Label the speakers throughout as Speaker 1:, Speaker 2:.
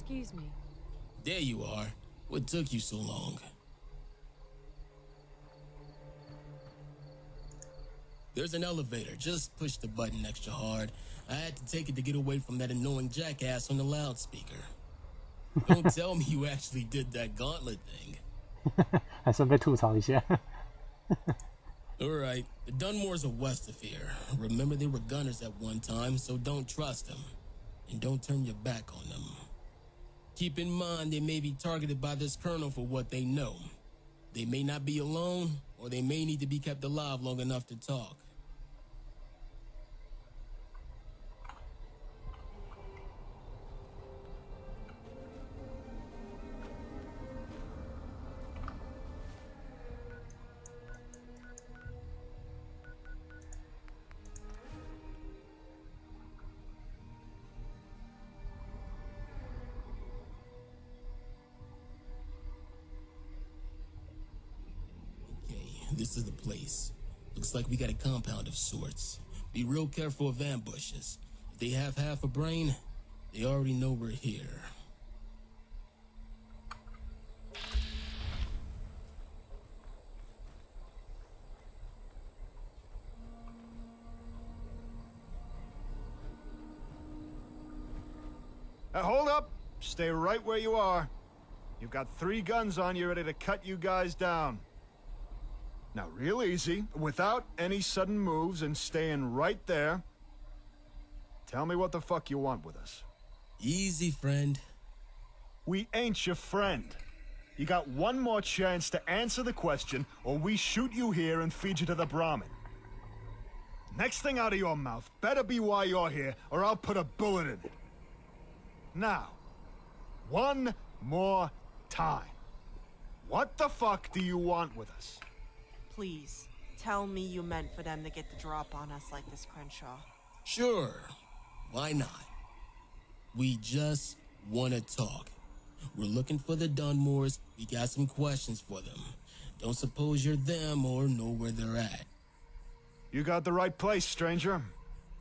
Speaker 1: Excuse me.
Speaker 2: There you are. What took you so long? There's an elevator. Just push the button extra hard. I had to take it to get away from that annoying jackass on the loudspeaker. Don't tell me you actually did that gauntlet thing.
Speaker 3: 还顺便吐槽一下。
Speaker 2: Alright, the Dunmores are west of here. Remember they were gunners at one time, so don't trust them. And don't turn your back on them. Keep in mind they may be targeted by this colonel for what they know. They may not be alone, or they may need to be kept alive long enough to talk. This is the place. Looks like we got a compound of sorts. Be real careful of ambushes. If they have half a brain, they already know we're here.
Speaker 4: Hold up! Stay right where you are. You've got 3 guns on you ready to cut you guys down. Now, real easy, without any sudden moves and staying right there. Tell me what the fuck you want with us.
Speaker 2: Easy, friend.
Speaker 4: We ain't your friend. You got one more chance to answer the question, or we shoot you here and feed you to the Brahmin. Next thing out of your mouth better be why you're here, or I'll put a bullet in it. Now, one more time. What the fuck do you want with us?
Speaker 5: Please, tell me you meant for them to get the drop on us like this, Crenshaw.
Speaker 2: Sure. Why not? We just want to talk. We're looking for the Dunmores. We got some questions for them. Don't suppose you're them or know where they're at.
Speaker 4: You got the right place, stranger.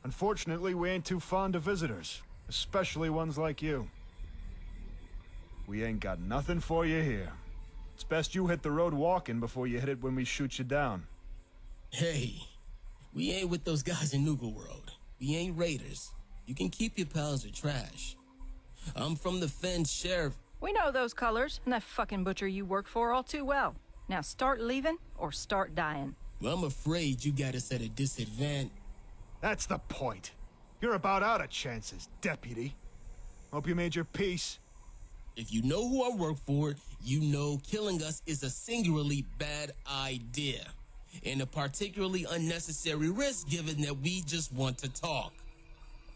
Speaker 4: Unfortunately, we ain't too fond of visitors, especially ones like you. We ain't got nothing for you here. It's best you hit the road walking before you hit it when we shoot you down.
Speaker 2: Hey, we ain't with those guys in Nuka World. We ain't raiders. You can keep your pals or trash. I'm from the Fens sheriff.
Speaker 1: We know those colors and that fucking butcher you work for all too well. Now start leaving or start dying.
Speaker 2: Well, I'm afraid you got us at a disadvantage.
Speaker 4: That's the point. You're about out of chances, deputy. Hope you made your peace.
Speaker 2: If you know who I work for, you know killing us is a singularly bad idea. And a particularly unnecessary risk given that we just want to talk.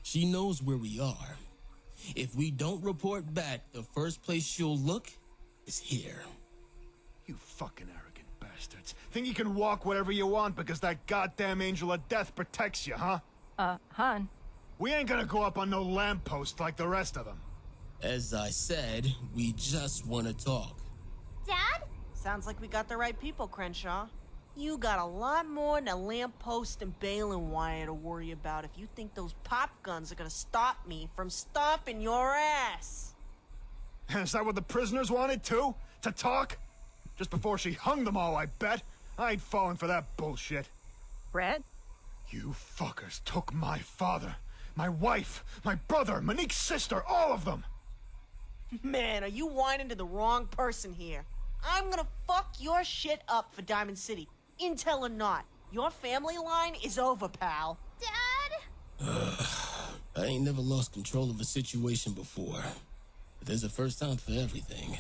Speaker 2: She knows where we are. If we don't report back, the first place she'll look is here.
Speaker 4: You fucking arrogant bastards. Think you can walk wherever you want because that goddamn angel of death protects you, huh?
Speaker 1: Hun.
Speaker 4: We ain't gonna go up on no lamppost like the rest of them.
Speaker 2: As I said, we just want to talk.
Speaker 5: Dad? Sounds like we got the right people, Crenshaw. You got a lot more than a lamppost and baling wire to worry about if you think those pop guns are gonna stop me from stomping your ass.
Speaker 4: Is that what the prisoners wanted too? To talk? Just before she hung them all, I bet. I ain't falling for that bullshit.
Speaker 1: Brett?
Speaker 4: You fuckers took my father, my wife, my brother, Monique's sister, all of them.
Speaker 5: Man, are you whining to the wrong person here? I'm gonna fuck your shit up for Diamond City. Intel or not, your family line is over, pal.
Speaker 6: Dad?
Speaker 2: I ain't never lost control of a situation before. But there's a first time for everything.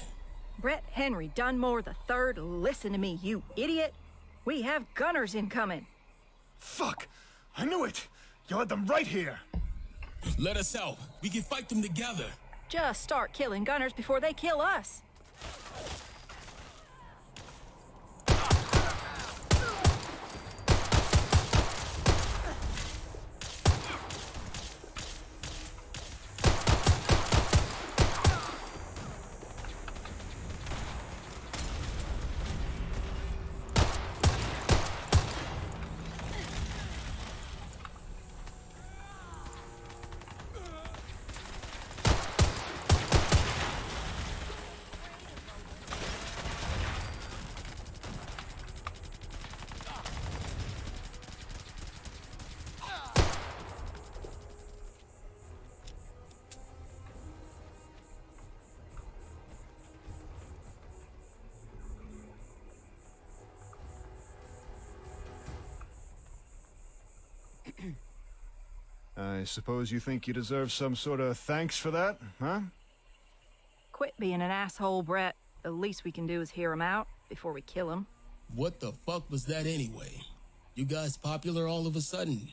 Speaker 1: Brett Henry Dunmore III, listen to me, you idiot. We have gunners incoming.
Speaker 4: Fuck! I knew it! You had them right here!
Speaker 2: Let us help. We can fight them together.
Speaker 1: Just start killing gunners before they kill us.
Speaker 4: I suppose you think you deserve some sort of thanks for that, huh?
Speaker 1: Quit being an asshole, Brett. The least we can do is hear him out before we kill him.
Speaker 2: What the fuck was that anyway? You guys popular all of a sudden?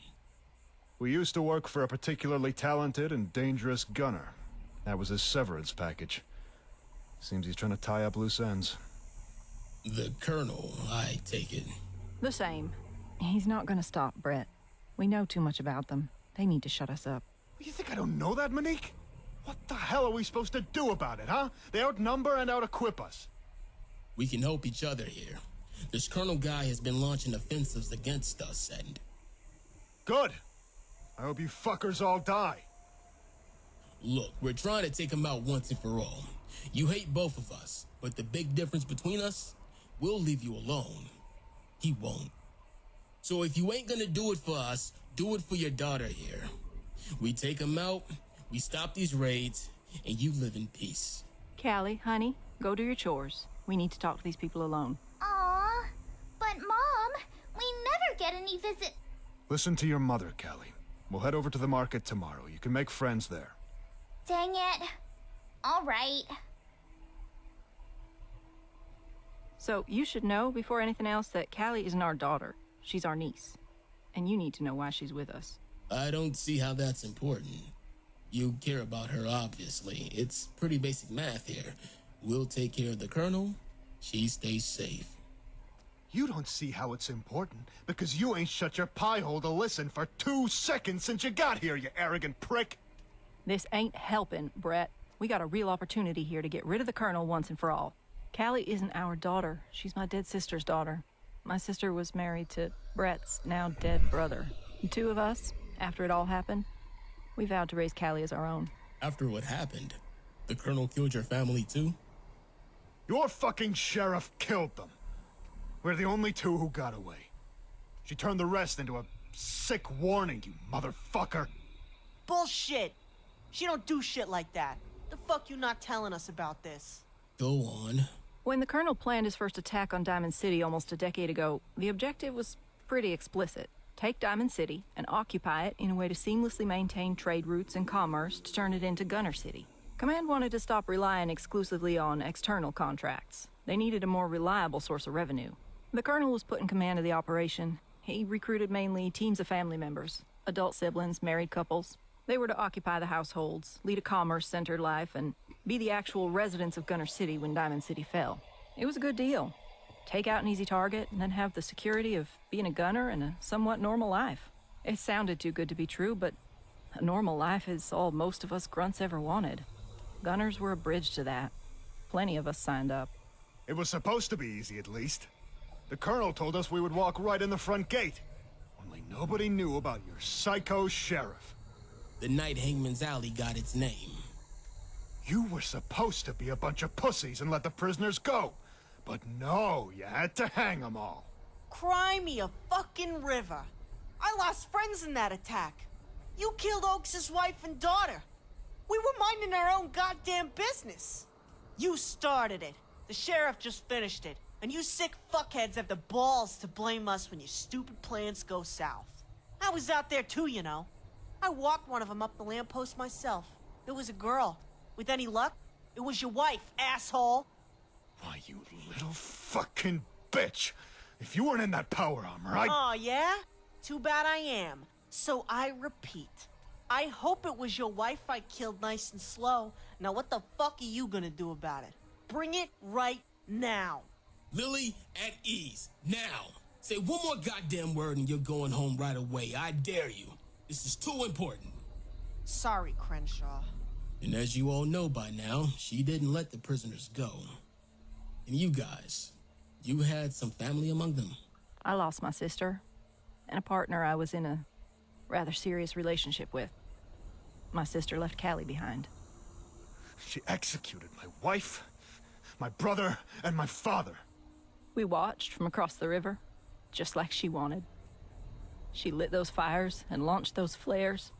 Speaker 4: We used to work for a particularly talented and dangerous gunner. That was his severance package. Seems he's trying to tie up loose ends.
Speaker 2: The Colonel, I take it.
Speaker 1: The same. He's not gonna stop, Brett. We know too much about them. They need to shut us up.
Speaker 4: You think I don't know that, Monique? What the hell are we supposed to do about it, huh? They outnumber and out-equip us.
Speaker 2: We can help each other here. This Colonel guy has been launching offensives against us, and...
Speaker 4: Good. I hope you fuckers all die.
Speaker 2: Look, we're trying to take him out once and for all. You hate both of us, but the big difference between us, we'll leave you alone. He won't. So if you ain't gonna do it for us, do it for your daughter here. We take him out, we stop these raids, and you live in peace.
Speaker 1: Callie, honey, go do your chores. We need to talk to these people alone.
Speaker 6: Aw, but Mom, we never get any visit.
Speaker 4: Listen to your mother, Callie. We'll head over to the market tomorrow. You can make friends there.
Speaker 6: Dang it. All right.
Speaker 1: So you should know before anything else that Callie isn't our daughter. She's our niece. And you need to know why she's with us.
Speaker 2: I don't see how that's important. You care about her, obviously. It's pretty basic math here. We'll take care of the Colonel. She stays safe.
Speaker 4: You don't see how it's important because you ain't shut your pie hole to listen for 2 seconds since you got here, you arrogant prick.
Speaker 1: This ain't helping, Brett. We got a real opportunity here to get rid of the Colonel once and for all. Callie isn't our daughter. She's my dead sister's daughter. My sister was married to Brett's now dead brother. The two of us, after it all happened, we vowed to raise Callie as our own.
Speaker 2: After what happened, the Colonel killed your family too?
Speaker 4: Your fucking sheriff killed them. We're the only two who got away. She turned the rest into a sick warning, you motherfucker.
Speaker 5: Bullshit! She don't do shit like that. The fuck you not telling us about this?
Speaker 2: Go on.
Speaker 1: When the Colonel planned his first attack on Diamond City almost a decade ago, the objective was pretty explicit. Take Diamond City and occupy it in a way to seamlessly maintain trade routes and commerce to turn it into Gunner City. Command wanted to stop relying exclusively on external contracts. They needed a more reliable source of revenue. The Colonel was put in command of the operation. He recruited mainly teams of family members, adult siblings, married couples. They were to occupy the households, lead a commerce-centered life, and be the actual residents of Gunner City when Diamond City fell. It was a good deal. Take out an easy target, and then have the security of being a gunner and a somewhat normal life. It sounded too good to be true, but a normal life is all most of us grunts ever wanted. Gunners were a bridge to that. Plenty of us signed up.
Speaker 4: It was supposed to be easy, at least. The Colonel told us we would walk right in the front gate. Only nobody knew about your psycho sheriff.
Speaker 2: The night Hangman's Alley got its name.
Speaker 4: You were supposed to be a bunch of pussies and let the prisoners go. But no, you had to hang them all.
Speaker 5: Cry me a fucking river. I lost friends in that attack. You killed Oaks' wife and daughter. We were minding our own goddamn business. You started it. The sheriff just finished it. And you sick fuckheads have the balls to blame us when your stupid plans go south. I was out there too, you know. I walked one of them up the lamppost myself. It was a girl. With any luck, it was your wife, asshole.
Speaker 4: Why, you little fucking bitch. If you weren't in that power armor, I'd...
Speaker 5: Aw, yeah? Too bad I am. So I repeat. I hope it was your wife I killed nice and slow. Now what the fuck are you gonna do about it? Bring it right now.
Speaker 2: Lily, at ease. Now. Say one more goddamn word and you're going home right away. I dare you. This is too important.
Speaker 5: Sorry, Crenshaw.
Speaker 2: And as you all know by now, she didn't let the prisoners go. And you guys, you had some family among them?
Speaker 1: I lost my sister, and a partner I was in a rather serious relationship with. My sister left Callie behind.
Speaker 4: She executed my wife, my brother, and my father.
Speaker 1: We watched from across the river, just like she wanted. She lit those fires and launched those flares,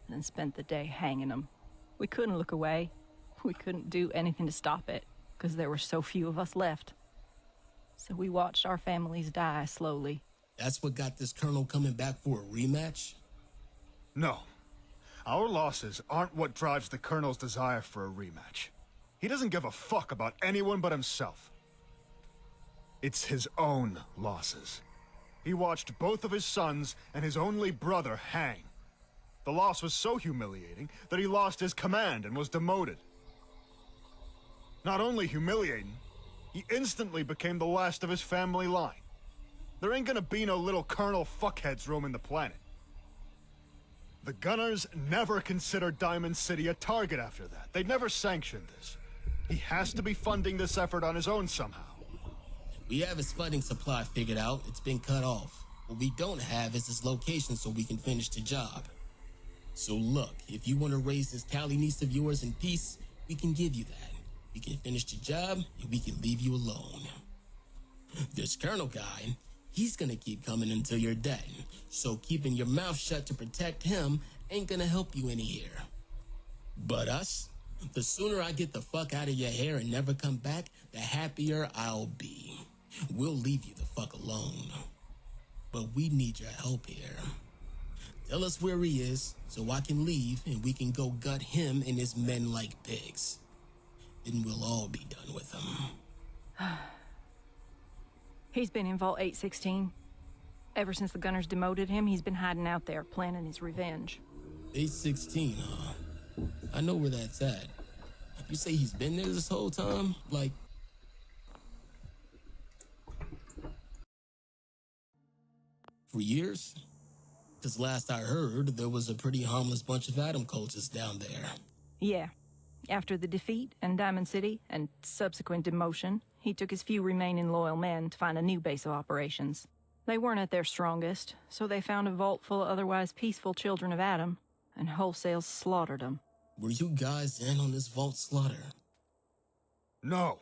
Speaker 1: and then spent the day hanging them. We couldn't look away. We couldn't do anything to stop it, because there were so few of us left. So we watched our families die slowly.
Speaker 2: That's what got this Colonel coming back for a rematch?
Speaker 4: No. Our losses aren't what drives the Colonel's desire for a rematch. He doesn't give a fuck about anyone but himself. It's his own losses. He watched both of his sons and his only brother hang. The loss was so humiliating that he lost his command and was demoted. Not only humiliating, he instantly became the last of his family line. There ain't gonna be no little Colonel fuckheads roaming the planet. The Gunners never considered Diamond City a target after that. They'd never sanctioned this. He has to be funding this effort on his own somehow.
Speaker 2: We have his funding supply figured out. It's been cut off. What we don't have is his location so we can finish the job. So look, if you want to raise this Cali niece of yours in peace, we can give you that. We can finish the job, and we can leave you alone. This Colonel guy, he's gonna keep coming until you're dead. So keeping your mouth shut to protect him ain't gonna help you any here. But us, the sooner I get the fuck out of your hair and never come back, the happier I'll be. We'll leave you the fuck alone. But we need your help here. Tell us where he is, so I can leave and we can go gut him and his men like pigs. Then we'll all be done with him.
Speaker 1: He's been in Vault 816. Ever since the Gunners demoted him, he's been hiding out there, planning his revenge.
Speaker 2: 816, huh? I know where that's at. You say he's been there this whole time? Like... for years? Because last I heard, there was a pretty harmless bunch of Atom cultists down there.
Speaker 1: Yeah. After the defeat in Diamond City and subsequent demotion, he took his few remaining loyal men to find a new base of operations. They weren't at their strongest, so they found a vault full of otherwise peaceful children of Adam and wholesale slaughtered them.
Speaker 2: Were you guys in on this vault slaughter?
Speaker 4: No.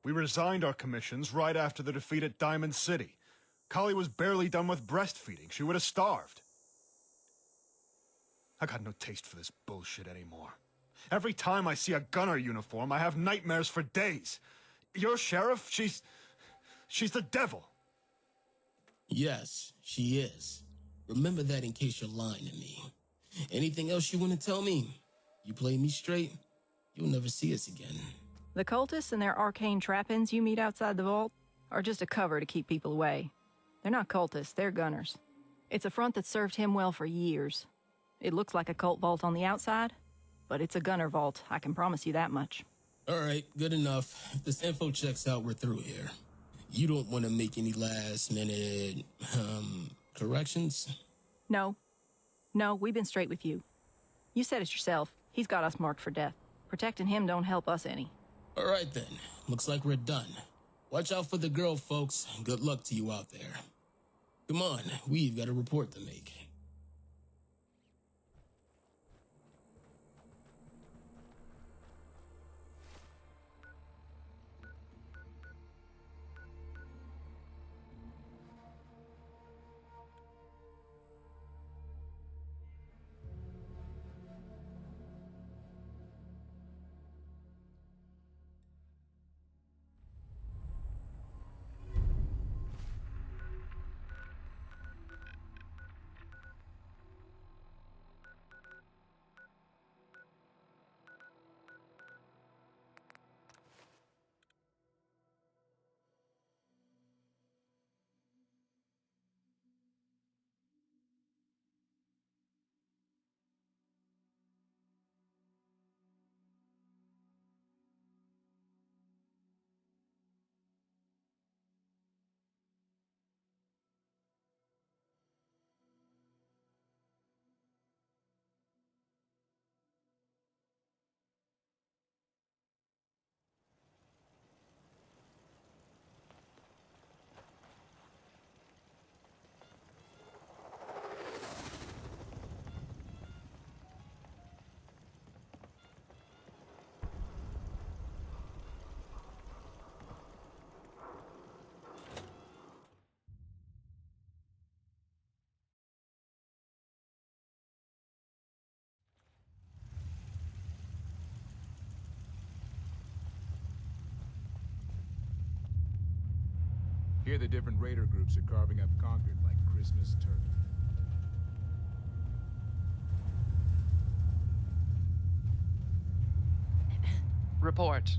Speaker 4: We resigned our commissions right after the defeat at Diamond City. Kali was barely done with breastfeeding. She would have starved. I got no taste for this bullshit anymore. Every time I see a gunner uniform, I have nightmares for days. Your sheriff, she's the devil.
Speaker 2: Yes, she is. Remember that in case you're lying to me. Anything else you want to tell me? You play me straight, you'll never see us again.
Speaker 1: The cultists and their arcane trappings you meet outside the vault are just a cover to keep people away. They're not cultists, they're gunners. It's a front that served him well for years. It looks like a cult vault on the outside, but it's a gunner vault, I can promise you that much.
Speaker 2: All right, good enough. If this info checks out, we're through here. You don't want to make any last-minute, corrections?
Speaker 1: No, we've been straight with you. You said it yourself, he's got us marked for death. Protecting him don't help us any.
Speaker 2: All right then, looks like we're done. Watch out for the girl, folks. Good luck to you out there. Come on, we've got a report to make.
Speaker 7: Here the different raider groups are carving up Concord like Christmas turkey.
Speaker 8: Report.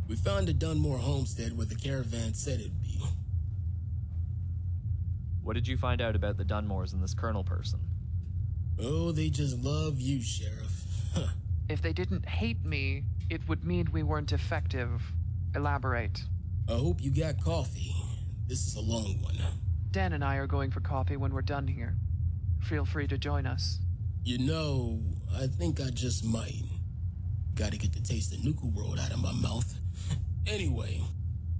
Speaker 2: We found a Dunmore homestead where the caravan said it'd be.
Speaker 9: What did you find out about the Dunmores and this colonel person?
Speaker 2: Oh, they just love you, Sheriff. Huh.
Speaker 8: If they didn't hate me, it would mean we weren't effective. Elaborate.
Speaker 2: I hope you got coffee. This is a long one.
Speaker 8: Dan and I are going for coffee when we're done here. Feel free to join us.
Speaker 2: You know, I think I just might. Gotta get the taste of Nuka World out of my mouth. Anyway.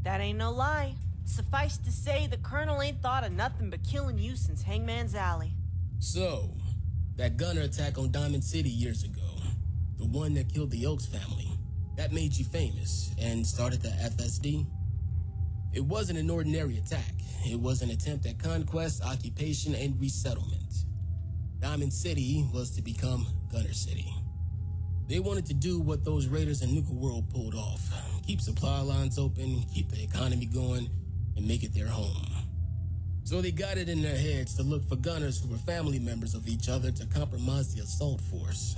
Speaker 5: That ain't no lie. Suffice to say, the Colonel ain't thought of nothing but killing you since Hangman's Alley.
Speaker 2: So, that gunner attack on Diamond City years ago, the one that killed the Oaks family, that made you famous and started the FSD? It wasn't an ordinary attack. It was an attempt at conquest, occupation, and resettlement. Diamond City was to become Gunner City. They wanted to do what those raiders in Nuka World pulled off. Keep supply lines open, keep the economy going, and make it their home. So they got it in their heads to look for gunners who were family members of each other to compromise the assault force.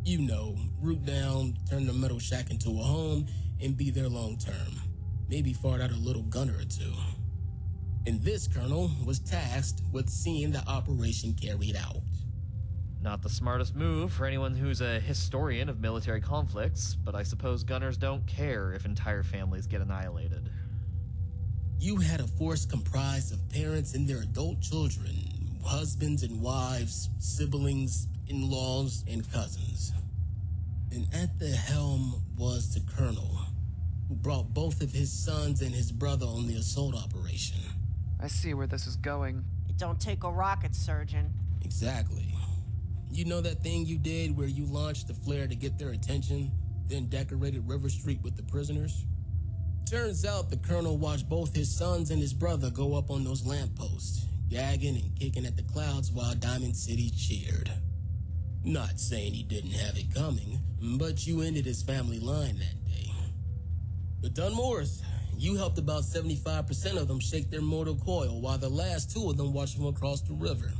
Speaker 2: You know, root down, turn the metal shack into a home, and be there long term. Maybe fart out a little gunner or two. And this colonel was tasked with seeing the operation carried out.
Speaker 9: Not the smartest move for anyone who's a historian of military conflicts, but I suppose gunners don't care if entire families get annihilated.
Speaker 2: You had a force comprised of parents and their adult children, husbands and wives, siblings, in-laws, and cousins. And at the helm was the colonel, who brought both of his sons and his brother on the assault operation.
Speaker 8: I see where this is going.
Speaker 5: It don't take a rocket surgeon.
Speaker 2: Exactly. You know that thing you did where you launched the flare to get their attention, then decorated River Street with the prisoners? Turns out the colonel watched both his sons and his brother go up on those lampposts, gagging and kicking at the clouds while Diamond City cheered. Not saying he didn't have it coming, but you ended his family line that day. The Dunmores, you helped about 75% of them shake their mortal coil while the last 2 of them watched them across the river.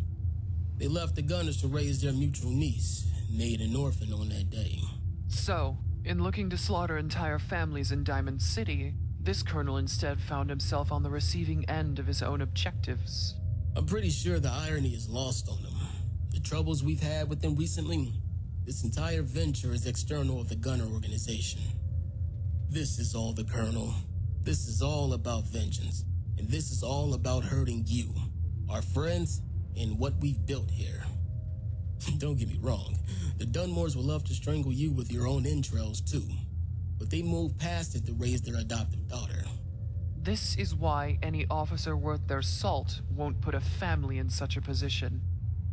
Speaker 2: They left the gunners to raise their mutual niece, made an orphan on that day.
Speaker 8: So, in looking to slaughter entire families in Diamond City, this colonel instead found himself on the receiving end of his own objectives.
Speaker 2: I'm pretty sure the irony is lost on him. The troubles we've had with them recently, this entire venture is external of the gunner organization. This is all the colonel. This is all about vengeance. And this is all about hurting you, our friends, and what we've built here. Don't get me wrong, the Dunmores will love to strangle you with your own entrails too, but they moved past it to raise their adoptive daughter.
Speaker 8: This is why any officer worth their salt won't put a family in such a position.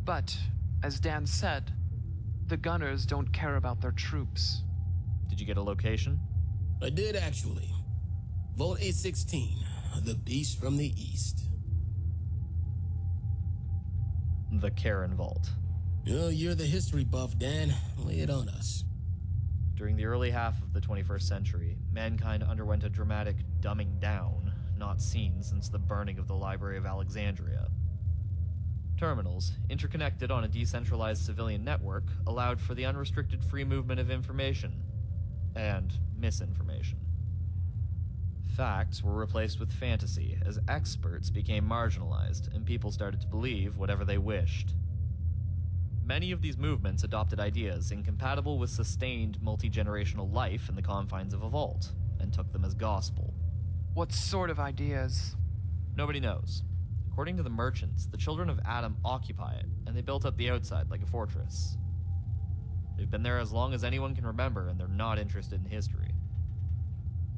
Speaker 8: But, as Dan said, the gunners don't care about their troops.
Speaker 9: Did you get a location?
Speaker 2: I did actually. Vault 816, the beast from the east.
Speaker 9: The Karen Vault.
Speaker 2: Oh, you're the history buff, Dan. Lay it on us.
Speaker 9: During the early half of the 21st century, mankind underwent a dramatic dumbing down, not seen since the burning of the Library of Alexandria. Terminals, interconnected on a decentralized civilian network, allowed for the unrestricted free movement of information and misinformation. Facts were replaced with fantasy as experts became marginalized and people started to believe whatever they wished. Many of these movements adopted ideas incompatible with sustained multi-generational life in the confines of a vault and took them as gospel.
Speaker 8: What sort of ideas?
Speaker 9: Nobody knows. According to the merchants, the children of Adam occupy it, and they built up the outside like a fortress. They've been there as long as anyone can remember, and they're not interested in history.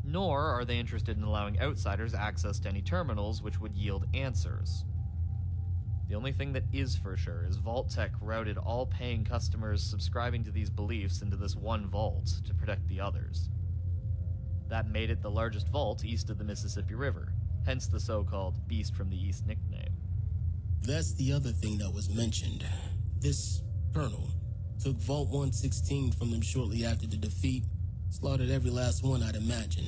Speaker 9: Nor are they interested in allowing outsiders access to any terminals which would yield answers. The only thing that is for sure is Vault Tech routed all paying customers subscribing to these beliefs into this one vault to protect the others. That made it the largest vault east of the Mississippi River, hence the so-called Beast from the East nickname.
Speaker 2: That's the other thing that was mentioned. This colonel took Vault 116 from them shortly after the defeat, slaughtered every last one, I'd imagine.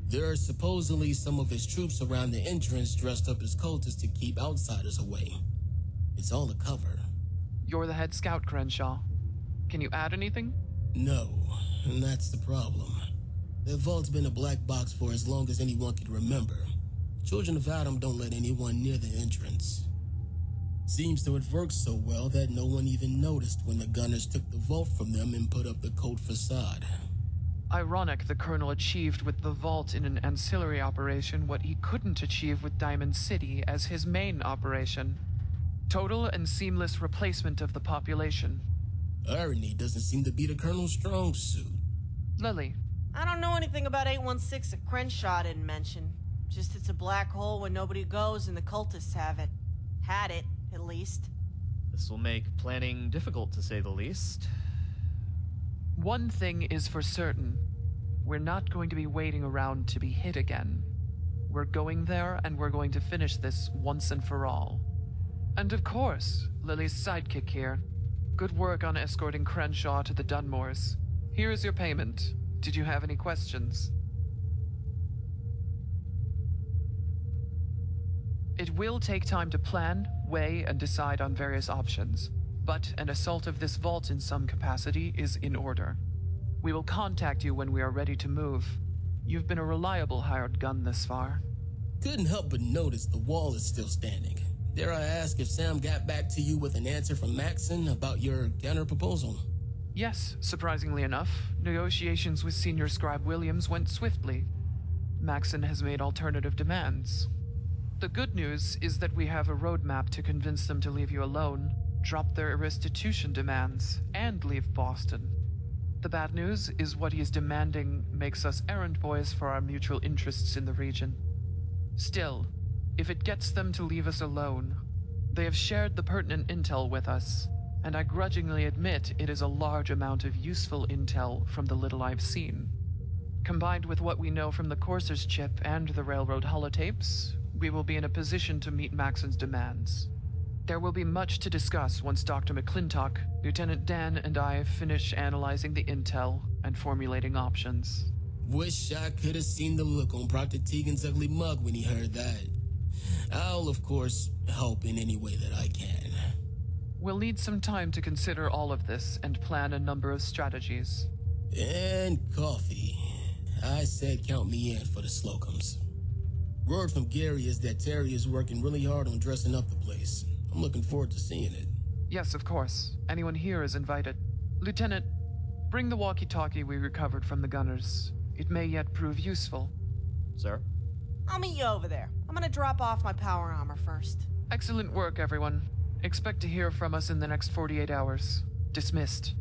Speaker 2: There are supposedly some of his troops around the entrance dressed up as cultists to keep outsiders away. It's all a cover.
Speaker 8: You're the head scout, Crenshaw. Can you add anything?
Speaker 2: No, and that's the problem. The vault's been a black box for as long as anyone could remember. Children of Adam don't let anyone near the entrance. Seems to have worked so well that no one even noticed when the gunners took the vault from them and put up the coat facade.
Speaker 8: Ironic the Colonel achieved with the vault in an ancillary operation what he couldn't achieve with Diamond City as his main operation. Total and seamless replacement of the population.
Speaker 2: Irony doesn't seem to be the Colonel's strong suit.
Speaker 8: Lily,
Speaker 5: I don't know anything about 816 that Crenshaw didn't mention. Just it's a black hole where nobody goes and the cultists have it. Had it, at least.
Speaker 9: This will make planning difficult, to say the least.
Speaker 8: one thing is for certain. We're not going to be waiting around to be hit again. We're going there, and we're going to finish this once and for all. And of course, Lily's sidekick here. Good work on escorting Crenshaw to the Dunmores. Here's your payment. Did you have any questions? It will take time to plan, weigh, and decide on various options, but an assault of this vault in some capacity is in order. We will contact you when we are ready to move. You've been a reliable hired gun this far.
Speaker 2: Couldn't help but notice the wall is still standing. Dare I ask if Sam got back to you with an answer from Maxon about your counter proposal?
Speaker 8: Yes, surprisingly enough, negotiations with Senior Scribe Williams went swiftly. Maxon has made alternative demands. The good news is that we have a roadmap to convince them to leave you alone, drop their restitution demands, and leave Boston. The bad news is what he is demanding makes us errand boys for our mutual interests in the region. Still, if it gets them to leave us alone, they have shared the pertinent intel with us, and I grudgingly admit it is a large amount of useful intel from the little I've seen. Combined with what we know from the Courser's chip and the railroad holotapes, we will be in a position to meet Maxon's demands. There will be much to discuss once Dr. McClintock, Lieutenant Dan, and I finish analyzing the intel and formulating options.
Speaker 2: Wish I could have seen the look on Proctor Tegan's ugly mug when he heard that. I'll, of course, help in any way that I can.
Speaker 8: We'll need some time to consider all of this and plan a number of strategies.
Speaker 2: And coffee. I said count me in for the Slocums. Word from Gary is that Terry is working really hard on dressing up the place. I'm looking forward to seeing it.
Speaker 8: Yes, of course. Anyone here is invited. Lieutenant, bring the walkie-talkie we recovered from the gunners. It may yet prove useful.
Speaker 9: Sir?
Speaker 5: I'll meet you over there. I'm gonna drop off my power armor first.
Speaker 8: Excellent work, everyone. Expect to hear from us in the next 48 hours. Dismissed.